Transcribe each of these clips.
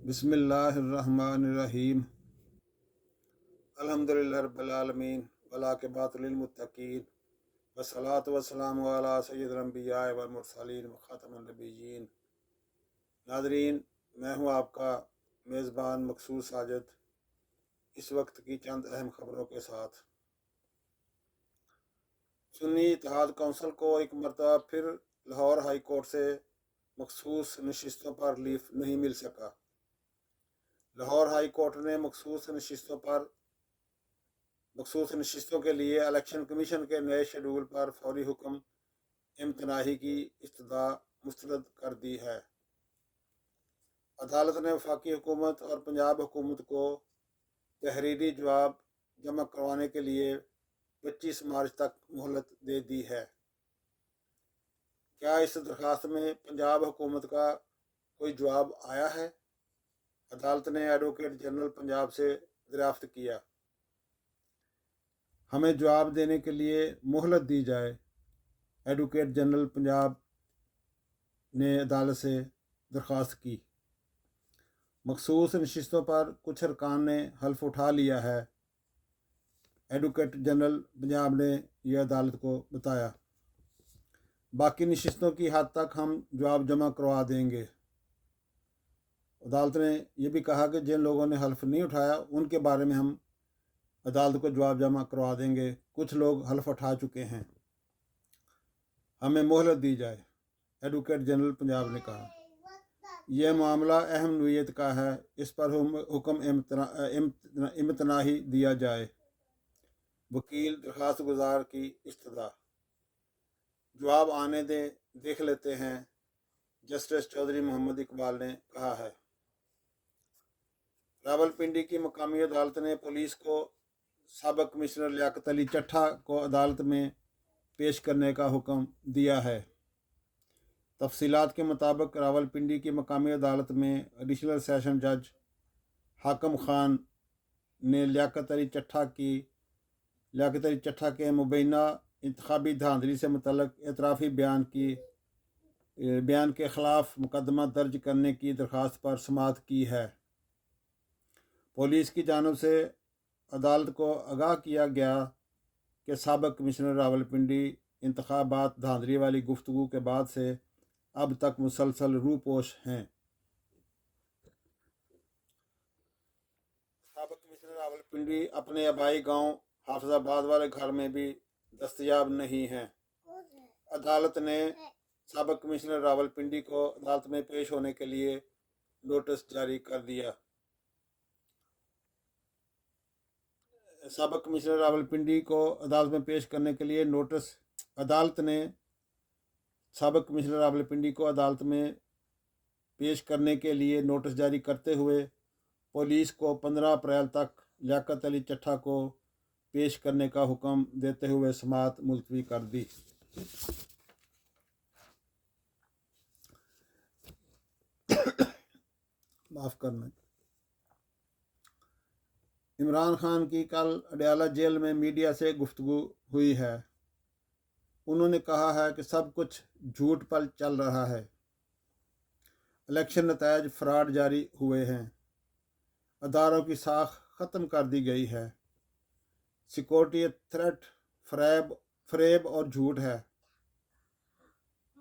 बिस्मिल्लाहिर्रहमानिर्रहीम। अल्हम्दुलिल्लाहि रब्बिल आलमीन वलाक़िबातु लिलमुत्तक़ीन वस्सलातु वस्सलामु अला सय्यिदिल अंबिया वल मुरसलीन व खातमिन नबिय्यीन। नाज़रीन, मैं हूँ आपका मेज़बान मकसूद साजिद, इस वक्त की चंद अहम खबरों के साथ। सुन्नी इत्तेहाद कौंसिल को एक मरतबा फिर लाहौर हाई कोर्ट से मखसूस नशिस्तों पर रिलीफ नहीं मिल सका। लाहौर हाई कोर्ट ने मखसूस नशिस्तों के लिए इलेक्शन कमीशन के नए शेड्यूल पर फौरी हुक्म इम्तनाही की इस्तदा मुस्तरद कर दी है। अदालत ने वफाकी हुकूमत और पंजाब हुकूमत को तहरीरी जवाब जमा करवाने के लिए 25 मार्च तक मोहलत दे दी है। क्या इस दरखास्त में पंजाब हुकूमत का कोई जवाब आया है? अदालत ने एडवोकेट जनरल पंजाब से दरियाफ्त किया। हमें जवाब देने के लिए मोहलत दी जाए। एडवोकेट जनरल पंजाब ने अदालत से दरख्वास्त की। मखसूस नशिस्तों पर कुछ अरकान ने हल्फ उठा लिया है। एडवोकेट जनरल पंजाब ने यह अदालत को बताया। बाकी नशिस्तों की हद तक हम जवाब जमा करवा देंगे। अदालत ने यह भी कहा कि जिन लोगों ने हल्फ नहीं उठाया उनके बारे में हम अदालत को जवाब जमा करवा देंगे। कुछ लोग हल्फ उठा चुके हैं, हमें मोहलत दी जाए, एडवोकेट जनरल पंजाब ने कहा। यह मामला अहम नोयत का है, इस पर हुक्म इम्तनाही दिया जाए। वकील दरखास्त गुजार की इस्तदा। जवाब आने दें, देख लेते हैं, जस्टिस चौधरी मोहम्मद इकबाल ने कहा है। रावलपिंडी की मकामी अदालत ने पुलिस को साबिक कमिश्नर लियाकत अली चट्ठा को अदालत में पेश करने का हुक्म दिया है। तफसीलात के मुताबिक रावलपिंडी की मकामी अदालत में एडिशनल सेशन जज हाकम खान ने लियाकत अली चट्ठा के मुबैना इंतखाबी धांधली से मुतल्लक एतराफ़ी बयान के ख़िलाफ़ मुकदमा दर्ज करने की दरख्वास्त पर समाअत की है। पुलिस की जानिब से अदालत को आगाह किया गया कि साबिक कमिश्नर रावलपिंडी इंतखाबात धांधली वाली गुफ्तगू के बाद से अब तक मुसलसल रूपोश हैं। साबिक कमिश्नर रावलपिंडी अपने आबाई गांव हाफिजाबाद वाले घर में भी दस्तयाब नहीं हैं। अदालत ने साबिक कमिश्नर रावलपिंडी को अदालत में पेश होने के लिए नोटिस जारी कर दिया। साबिक कमिश्नर रावलपिंडी को अदालत में पेश करने के लिए अदालत ने साबिक कमिश्नर रावलपिंडी को अदालत में पेश करने के लिए नोटिस जारी करते हुए पुलिस को 15 अप्रैल तक लियाकत अली चट्ठा को पेश करने का हुक्म देते हुए समाअत मुलतवी कर दी। माफ़ करना। इमरान खान की कल अडयाला जेल में मीडिया से गुफ्तगू हुई है। उन्होंने कहा है कि सब कुछ झूठ पर चल रहा है। इलेक्शन नतायज फ्रॉड जारी हुए हैं। अदारों की साख ख़त्म कर दी गई है। सिक्योरिटी थ्रेट फरेब और झूठ है।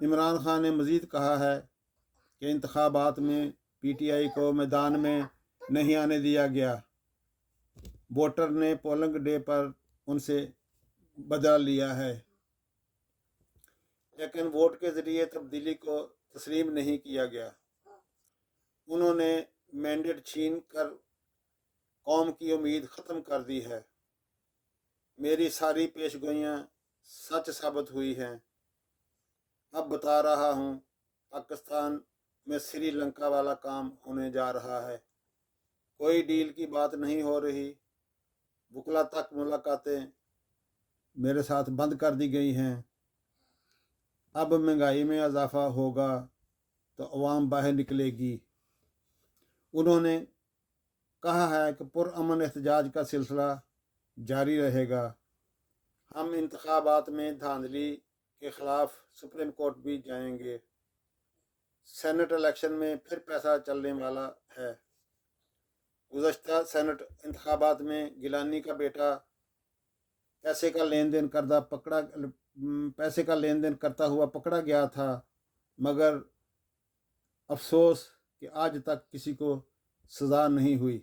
इमरान खान ने मज़ीद कहा है कि इंतखाबात में PTI को मैदान में नहीं आने दिया गया। वोटर ने पोलिंग डे पर उनसे बदला लिया है, लेकिन वोट के ज़रिए तब्दीली को तस्लीम नहीं किया गया। उन्होंने मैंडेट छीन कर कौम की उम्मीद ख़त्म कर दी है। मेरी सारी पेशगोइयाँ सच साबित हुई हैं। अब बता रहा हूँ, पाकिस्तान में श्रीलंका वाला काम होने जा रहा है। कोई डील की बात नहीं हो रही। वकला तक मुलाकातें मेरे साथ बंद कर दी गई हैं। अब महंगाई में इजाफा होगा तो अवाम बाहर निकलेगी। उन्होंने कहा है कि पुरअमन एहतजाज का सिलसिला जारी रहेगा। हम इंतखाबात में धांधली के ख़िलाफ़ सुप्रीम कोर्ट भी जाएंगे। सेनेट इलेक्शन में फिर पैसा चलने वाला है। गुज़श्ता सेनेट इंतखाबात में गिलानी का बेटा पैसे का लेन देन करता हुआ पकड़ा गया था, मगर अफसोस कि आज तक किसी को सज़ा नहीं हुई।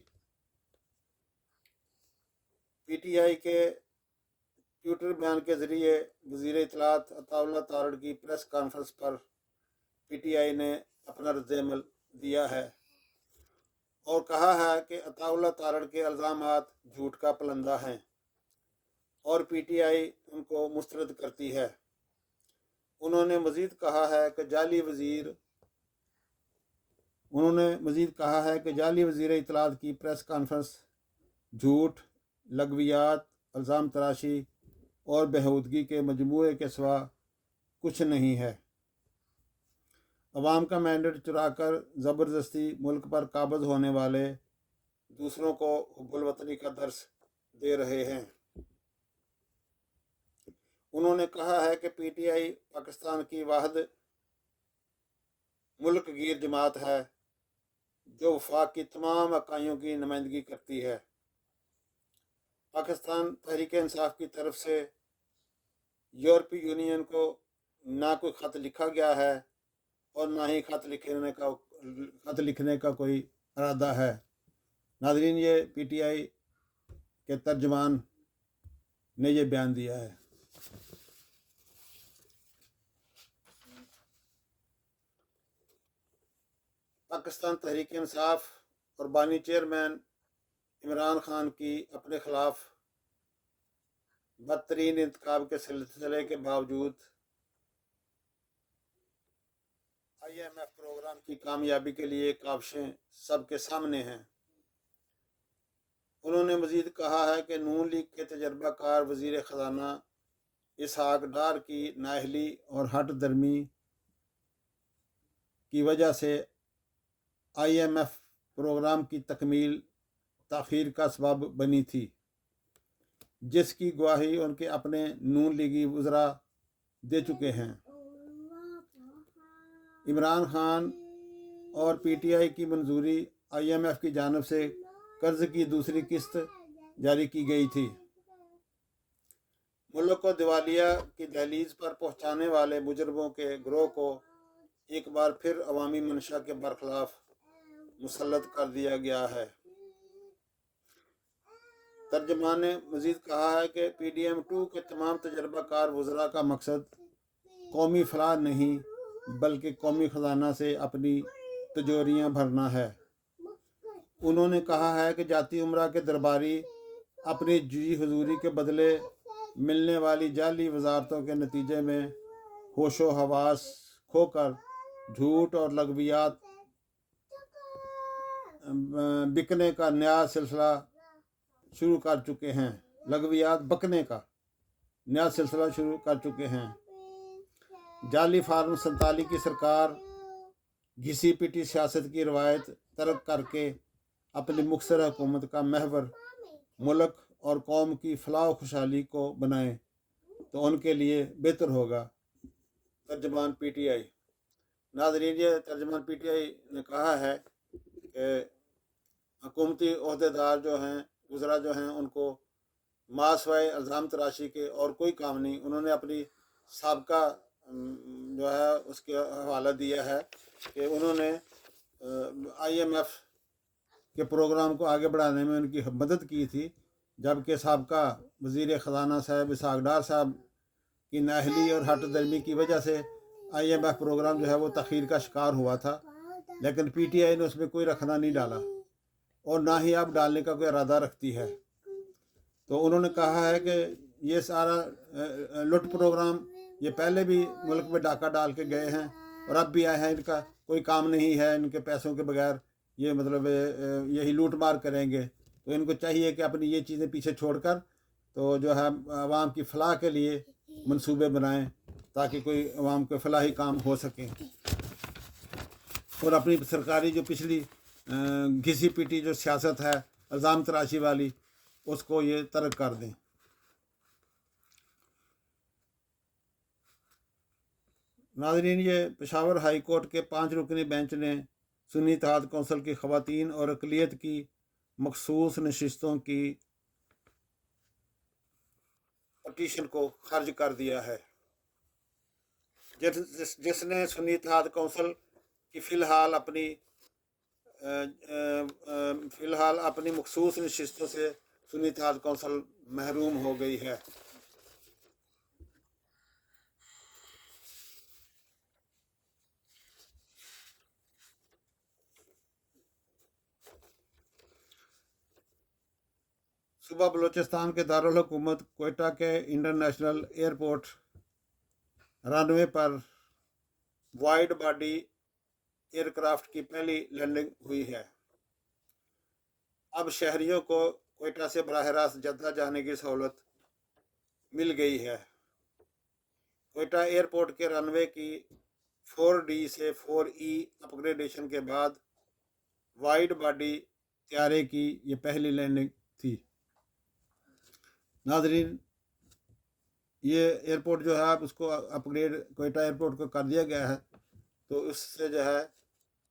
पीटीआई के ट्विटर बयान के ज़रिए वज़ीर इत्तलात अताउल्लाह तारड़ की प्रेस कॉन्फ्रेंस पर पीटीआई ने अपना रद्द-ए-अमल दिया है और कहा है कि अताउल्लाह तारड़ के इल्ज़ामात झूठ का पलंदा हैं और पीटीआई उनको मुस्तरद करती है। उन्होंने मज़ीद कहा है कि जाली वज़ीर इत्तलात की प्रेस कॉन्फ्रेंस झूठ, लगवियात, इल्ज़ाम तराशी और बेहूदगी के मजमूए के सिवा कुछ नहीं है। अवाम का मैंडेट चुराकर ज़बरदस्ती मुल्क पर काबिज़ होने वाले दूसरों को हुब्बुल वतनी का दर्स दे रहे हैं। उन्होंने कहा है कि पीटीआई पाकिस्तान की वाहिद मुल्क गिर जमात है जो वफाक की तमाम इकाइयों की नुमाइंदगी करती है। पाकिस्तान तहरीक इंसाफ की तरफ से यूरोपीय यूनियन को ना कोई ख़त लिखा गया है और ना ही ख़त लिखने का कोई इरादा है। नाज़रीन, ये पीटीआई के तर्जमान ने ये बयान दिया है। पाकिस्तान तहरीक इंसाफ और बानी चेयरमैन इमरान खान की अपने खिलाफ बदतरीन इंतखाब के सिलसिले के बावजूद IMF प्रोग्राम की कामयाबी के लिए काविशें सबके सामने हैं। उन्होंने मज़ीद कहा है कि नून लीग के तजर्बाकार वज़ीर ख़जाना इसहाक डार की नाअहली और हट दर्मी की वजह से IMF प्रोग्राम की तकमील ताख़ीर का सबब बनी थी, जिसकी गवाही उनके अपने नून लीगी वज़रा दे चुके हैं। इमरान खान और पीटीआई की मंजूरी IMF की जानिब से कर्ज की दूसरी किस्त जारी की गई थी। मुल्क को दिवालिया की दहलीज पर पहुंचाने वाले मुजरमों के गिरोह को एक बार फिर अवामी मंशा के बरखिलाफ मुसल्लत कर दिया गया है। तर्जमान ने मज़ीद कहा है कि PDM2 के तमाम तजर्बाकार वज़रा का मकसद कौमी फलाह नहीं बल्कि कौमी ख़जाना से अपनी तिजोरियाँ भरना है। उन्होंने कहा है कि जाती उमरा के दरबारी अपनी जी हुजूरी के बदले मिलने वाली जाली वजारतों के नतीजे में होशो हवास खोकर झूठ और लगवियात बिकने का नया सिलसिला शुरू कर चुके हैं। जाली फार्म 47 की सरकार घिसी पिटी सियासत की रवायत तर्क करके अपनी मुख्तर हुकूमत का महवर मुल्क और कौम की फलाह खुशहाली को बनाए तो उनके लिए बेहतर होगा। तर्जमान PTI। नाज़रीन, ये तर्जमान PTI ने कहा है कि हुकूमती ओहदेदार जो हैं, वज़रा जो हैं, उनको मासवाए इल्ज़ाम तराशी के और कोई काम नहीं। उन्होंने अपनी साबका जो है उसके हवाला दिया है कि उन्होंने IMF के प्रोग्राम को आगे बढ़ाने में उनकी मदद की थी, जबकि साबका वज़ीर ख़जाना साहब इसहाक डार साहब की नाअहली और हट दर्मी की वजह से IMF प्रोग्राम जो है वो तख़ीर का शिकार हुआ था। लेकिन PTI ने उसमें कोई रखना नहीं डाला और ना ही अब डालने का कोई इरादा रखती है। तो उन्होंने कहा है कि ये सारा लुट प्रोग्राम ये पहले भी मुल्क में डाका डाल के गए हैं और अब भी आए हैं। इनका कोई काम नहीं है, इनके पैसों के बगैर ये मतलब यही लूट मार करेंगे। तो इनको चाहिए कि अपनी ये चीज़ें पीछे छोड़कर तो जो है आवाम की फलाह के लिए मंसूबे बनाएं ताकि कोई आवाम के फलाही काम हो सके और अपनी सरकारी जो पिछली घिसी पिटी जो सियासत है इल्ज़ाम तराशी वाली, उसको ये तर्क कर दें। नाज़रीन, ये पेशावर हाई कोर्ट के 5 रुकनी बेंच ने सुन्नी इत्तेहाद कौंसिल की ख़वातीन और अक़लियत की मखसूस नशिस्तों की पटिशन को खारिज कर दिया है, जिसने सुन्नी इत्तेहाद कौंसिल की फ़िलहाल अपनी मखसूस नशिस्तों से सुन्नी इत्तेहाद कौंसिल महरूम हो गई है। सुबह बलूचिस्तान के दारुल हुकूमत कोयटा के इंटरनेशनल एयरपोर्ट रनवे पर वाइड बॉडी एयरक्राफ्ट की पहली लैंडिंग हुई है। अब शहरियों को कोयटा से बराह रास्त जद्दा जाने की सहूलत मिल गई है। कोयटा एयरपोर्ट के रनवे की 4D से 4E अपग्रेडेशन के बाद वाइड बॉडी तैयारे की ये पहली लैंडिंग थी। नाजरीन, ये एयरपोर्ट जो है आप उसको अपग्रेड कोयटा एयरपोर्ट को कर दिया गया है, तो उससे जो है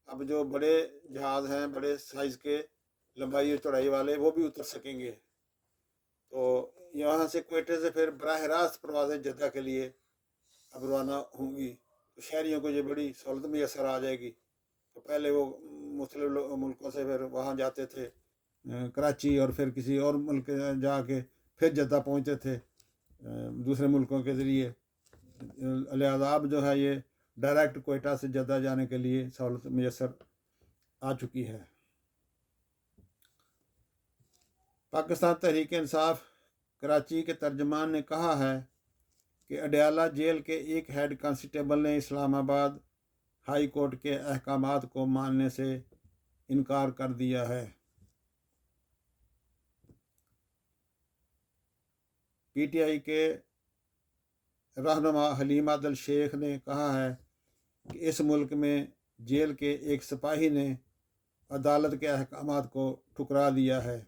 अब जो बड़े जहाज़ हैं, बड़े साइज़ के लंबाई और चौड़ाई वाले, वो भी उतर सकेंगे। तो यहाँ से कोयटे से फिर बराह रास्त परवाज़ें जद्दा के लिए अब रवाना होंगी, तो शहरियों को ये बड़ी सहूलत मैसर आ जाएगी। तो पहले वो मुख्तलिफ मुल्कों से फिर वहाँ जाते थे, कराची और फिर किसी और मुल्क जाके फिर जद्दा पहुँचते थे दूसरे मुल्कों के ज़रिए। लिहाजा अब जो है ये डायरेक्ट कोयटा से जद्दा जाने के लिए सहूलत मैसर आ चुकी है। पाकिस्तान तहरीक इंसाफ कराची के तर्जमान ने कहा है कि अडयाला जेल के एक हेड कांस्टेबल ने इस्लामाबाद हाई कोर्ट के अहकामात को मानने से इनकार कर दिया है। पीटीआई के रहनुमा हलीम आदिल शेख ने कहा है कि इस मुल्क में जेल के एक सिपाही ने अदालत के अहकामात को ठुकरा दिया है।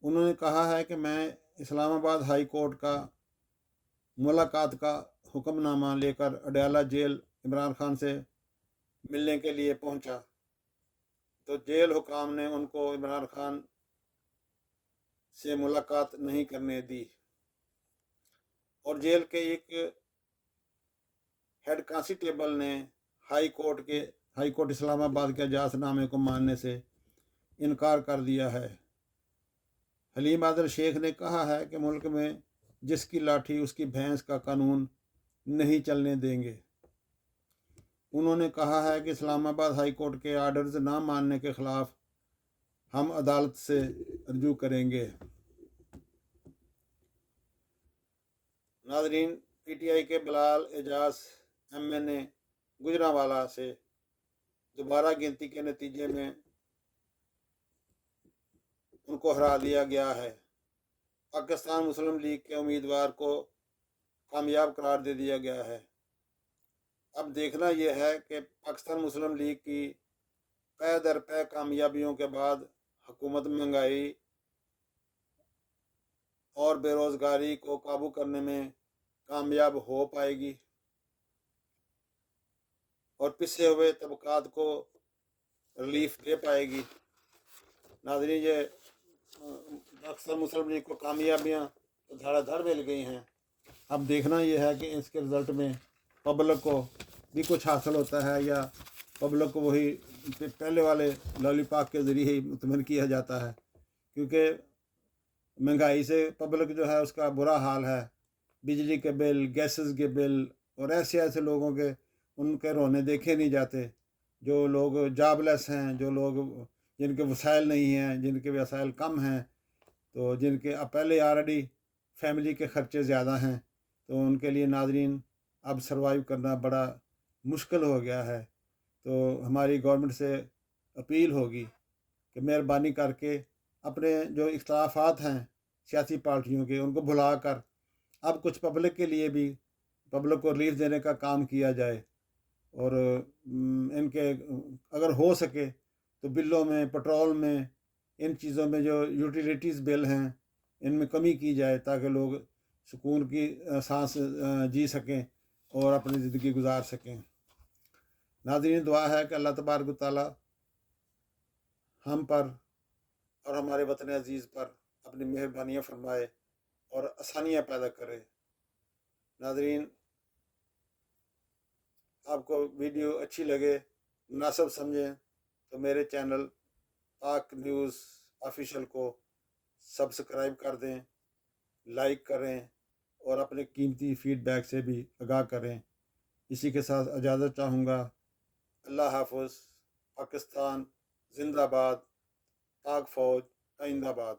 उन्होंने कहा है कि मैं इस्लामाबाद हाई कोर्ट का मुलाकात का हुक्मनामा लेकर अडयाला जेल इमरान खान से मिलने के लिए पहुंचा, तो जेल हुकाम ने उनको इमरान खान से मुलाकात नहीं करने दी और जेल के एक हेड कांस्टेबल ने हाई कोर्ट इस्लामाबाद के इजाज़तनामे को मानने से इनकार कर दिया है। हलीम आदिल शेख ने कहा है कि मुल्क में जिसकी लाठी उसकी भैंस का कानून नहीं चलने देंगे। उन्होंने कहा है कि इस्लामाबाद हाई कोर्ट के आर्डर्स ना मानने के ख़िलाफ़ हम अदालत से रजू करेंगे। नाज़रीन, पीटीआई के बिलाल एजाज MNA गुजरांवाला से दोबारा गिनती के नतीजे में उनको हरा दिया गया है। पाकिस्तान मुस्लिम लीग के उम्मीदवार को कामयाब करार दे दिया गया है। अब देखना यह है कि पाकिस्तान मुस्लिम लीग की पै दर पै कामयाबियों के बाद हुकूमत महंगाई और बेरोज़गारी को काबू करने में कामयाब हो पाएगी और पिछड़े हुए तबकात को रिलीफ दे पाएगी। नाज़रीन, ये अक्सर मुस्लिम लीग को कामयाबियाँ तो धड़ाधड़ मिल गई हैं। अब देखना यह है कि इसके रिज़ल्ट में पब्लिक को भी कुछ हासिल होता है या पब्लिक को वही पहले वाले लॉलीपॉप के ज़रिए ही मुतमईन किया जाता है, क्योंकि महंगाई से पब्लिक जो है उसका बुरा हाल है। बिजली के बिल, गैसेस के बिल और ऐसे लोगों के उनके रोने देखे नहीं जाते। जो लोग जॉबलेस हैं, जो लोग जिनके वसाइल नहीं हैं, जिनके वसाइल कम हैं, तो जिनके अब पहले ऑलरेडी फैमिली के ख़र्चे ज़्यादा हैं, तो उनके लिए नाज़रीन अब सर्वाइव करना बड़ा मुश्किल हो गया है। तो हमारी गवर्नमेंट से अपील होगी कि मेहरबानी करके अपने जो इख्तलाफात हैं सियासी पार्टियों के, उनको भुला कर अब कुछ पब्लिक के लिए भी पब्लिक को रिलीफ देने का काम किया जाए और इनके अगर हो सके तो बिलों में, पेट्रोल में, इन चीज़ों में जो यूटिलिटीज़ बिल हैं इनमें कमी की जाए ताकि लोग सुकून की सांस जी सकें और अपनी ज़िंदगी गुजार सकें। नाज़रीन, दुआ है कि अल्लाह तबारक व तआला हम पर اور ہمارے وطن عزیز پر اپنی مہربانیاں فرمائے اور آسانیاں پیدا کرے۔ ناظرین، آپ کو ویڈیو اچھی لگے، مناسب سمجھیں تو میرے چینل پاک نیوز آفیشیل کو سبسکرائب کر دیں، لائک کریں اور اپنے قیمتی فیڈ بیک سے بھی آگاہ کریں۔ اسی کے ساتھ اجازت چاہوں گا۔ اللہ حافظ۔ پاکستان زندہ باد، پاک فوج آئندہ باد۔